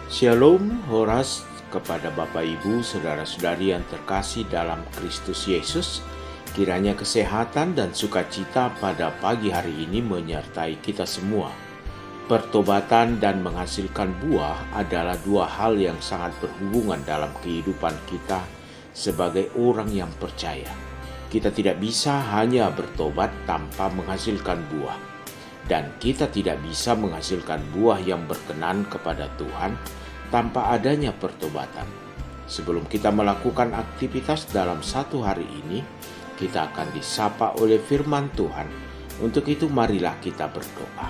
Shalom, Horas kepada Bapak Ibu, saudara-saudari yang terkasih dalam Kristus Yesus. Kiranya kesehatan dan sukacita pada pagi hari ini menyertai kita semua. Pertobatan dan menghasilkan buah adalah dua hal yang sangat berhubungan dalam kehidupan kita sebagai orang yang percaya. Kita tidak bisa hanya bertobat tanpa menghasilkan buah. Dan kita tidak bisa menghasilkan buah yang berkenan kepada Tuhan tanpa adanya pertobatan. Sebelum kita melakukan aktivitas dalam satu hari ini, kita akan disapa oleh firman Tuhan. Untuk itu marilah kita berdoa.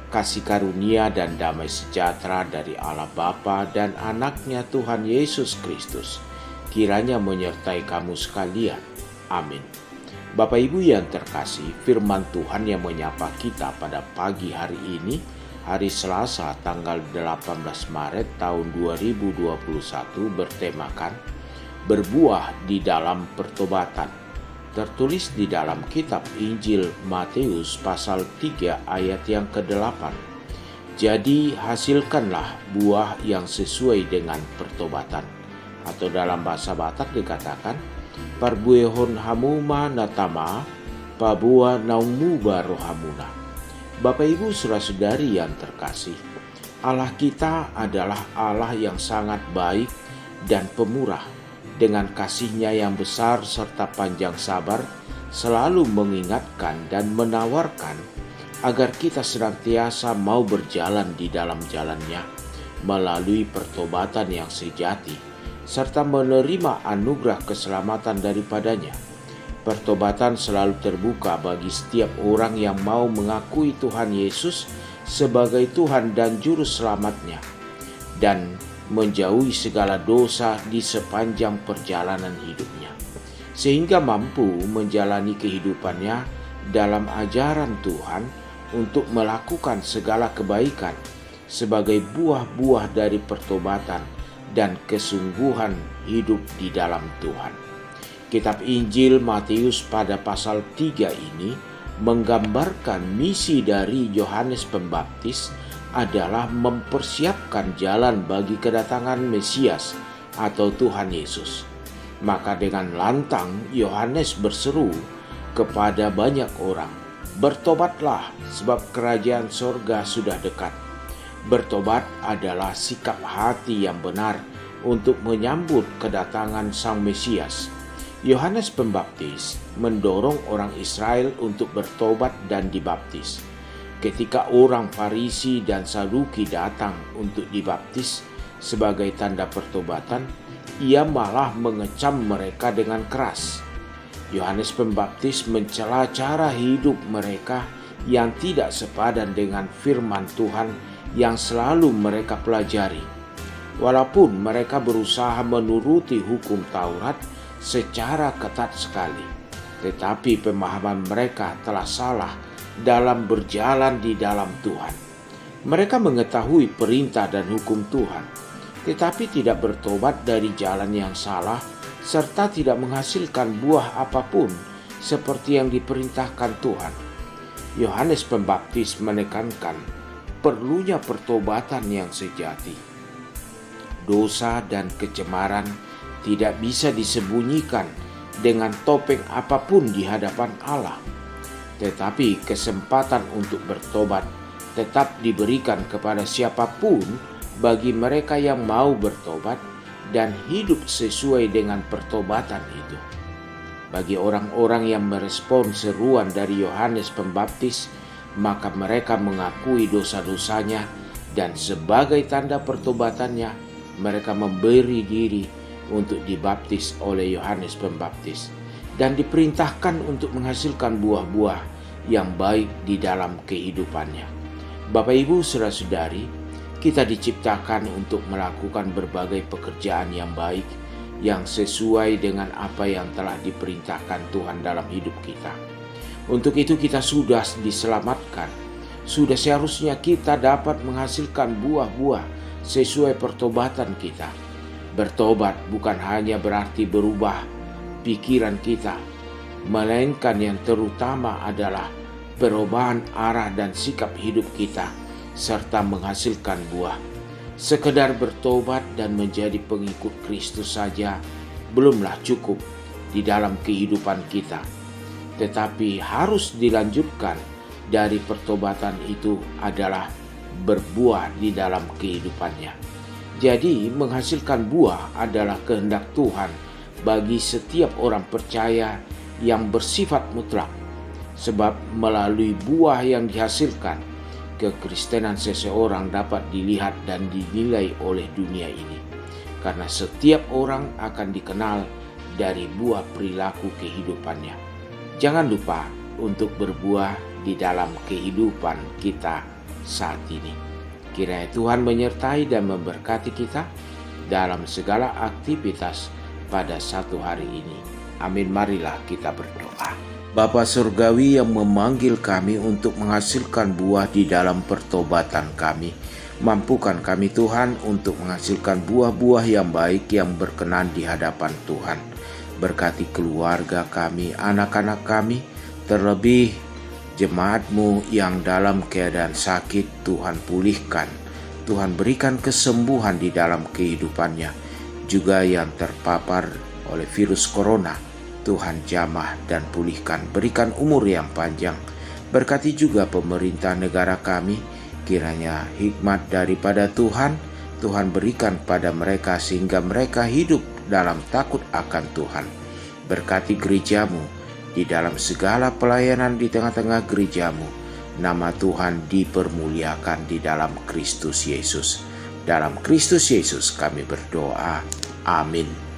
Kasih karunia dan damai sejahtera dari Allah Bapa dan Anaknya Tuhan Yesus Kristus kiranya menyertai kamu sekalian. Amin. Bapak Ibu yang terkasih, firman Tuhan yang menyapa kita pada pagi hari ini, hari Selasa tanggal 18 Maret tahun 2021 bertemakan berbuah di dalam pertobatan. Tertulis di dalam kitab Injil Matius pasal 3 ayat yang ke-8. Jadi hasilkanlah buah yang sesuai dengan pertobatan. Atau dalam bahasa Batak dikatakan, parbuehon hamuma natama, pabua naumuba rohamuna. Bapak Ibu saudara-saudari yang terkasih, Allah kita adalah Allah yang sangat baik dan pemurah. Dengan kasih-Nya yang besar serta panjang sabar, selalu mengingatkan dan menawarkan agar kita senantiasa mau berjalan di dalam jalan-Nya melalui pertobatan yang sejati, serta menerima anugerah keselamatan daripadanya. Pertobatan selalu terbuka bagi setiap orang yang mau mengakui Tuhan Yesus sebagai Tuhan dan Juru Selamatnya, dan menjauhi segala dosa di sepanjang perjalanan hidupnya, sehingga mampu menjalani kehidupannya dalam ajaran Tuhan untuk melakukan segala kebaikan sebagai buah-buah dari pertobatan dan kesungguhan hidup di dalam Tuhan. Kitab Injil Matius pada pasal 3 ini menggambarkan misi dari Yohanes Pembaptis adalah mempersiapkan jalan bagi kedatangan Mesias atau Tuhan Yesus. Maka dengan lantang Yohanes berseru kepada banyak orang, "Bertobatlah, sebab kerajaan sorga sudah dekat." Bertobat adalah sikap hati yang benar untuk menyambut kedatangan Sang Mesias. Yohanes Pembaptis mendorong orang Israel untuk bertobat dan dibaptis. Ketika orang Farisi dan Saduki datang untuk dibaptis sebagai tanda pertobatan, ia malah mengecam mereka dengan keras. Yohanes Pembaptis mencela cara hidup mereka yang tidak sepadan dengan firman Tuhan yang selalu mereka pelajari. Walaupun mereka berusaha menuruti hukum Taurat secara ketat sekali, tetapi pemahaman mereka telah salah dalam berjalan di dalam Tuhan. Mereka mengetahui perintah dan hukum Tuhan, tetapi tidak bertobat dari jalan yang salah serta tidak menghasilkan buah apapun seperti yang diperintahkan Tuhan. Yohanes Pembaptis menekankan perlunya pertobatan yang sejati. Dosa dan kecemaran tidak bisa disembunyikan dengan topeng apapun di hadapan Allah. Tetapi kesempatan untuk bertobat tetap diberikan kepada siapapun bagi mereka yang mau bertobat dan hidup sesuai dengan pertobatan itu. Bagi orang-orang yang merespon seruan dari Yohanes Pembaptis, maka mereka mengakui dosa-dosanya dan sebagai tanda pertobatannya, mereka memberi diri untuk dibaptis oleh Yohanes Pembaptis dan diperintahkan untuk menghasilkan buah-buah yang baik di dalam kehidupannya. Bapak Ibu saudara-saudari, kita diciptakan untuk melakukan berbagai pekerjaan yang baik yang sesuai dengan apa yang telah diperintahkan Tuhan dalam hidup kita. Untuk itu kita sudah diselamatkan. Sudah seharusnya kita dapat menghasilkan buah-buah sesuai pertobatan kita. Bertobat bukan hanya berarti berubah pikiran kita, melainkan yang terutama adalah perubahan arah dan sikap hidup kita serta menghasilkan buah. Sekedar bertobat dan menjadi pengikut Kristus saja belumlah cukup di dalam kehidupan kita, tetapi harus dilanjutkan dari pertobatan itu adalah berbuah di dalam kehidupannya. Jadi menghasilkan buah adalah kehendak Tuhan bagi setiap orang percaya yang bersifat mutlak, sebab melalui buah yang dihasilkan, kekristenan seseorang dapat dilihat dan dinilai oleh dunia ini, karena setiap orang akan dikenal dari buah perilaku kehidupannya. Jangan lupa untuk berbuah di dalam kehidupan kita saat ini. Kiranya Tuhan menyertai dan memberkati kita dalam segala aktivitas pada satu hari ini. Amin. Marilah kita berdoa. Bapa Surgawi yang memanggil kami untuk menghasilkan buah di dalam pertobatan kami, mampukan kami Tuhan untuk menghasilkan buah-buah yang baik yang berkenan di hadapan Tuhan. Berkati keluarga kami, anak-anak kami, terlebih jemaat-Mu yang dalam keadaan sakit. Tuhan pulihkan, Tuhan berikan kesembuhan di dalam kehidupannya. Juga yang terpapar oleh virus corona, Tuhan jamah dan pulihkan, berikan umur yang panjang. Berkati juga pemerintah negara kami, kiranya hikmat daripada Tuhan berikan pada mereka sehingga mereka hidup dalam takut akan Tuhan. Berkati gereja-Mu, di dalam segala pelayanan di tengah-tengah gereja-Mu, nama Tuhan dipermuliakan di dalam Kristus Yesus. Dalam Kristus Yesus kami berdoa. Amin.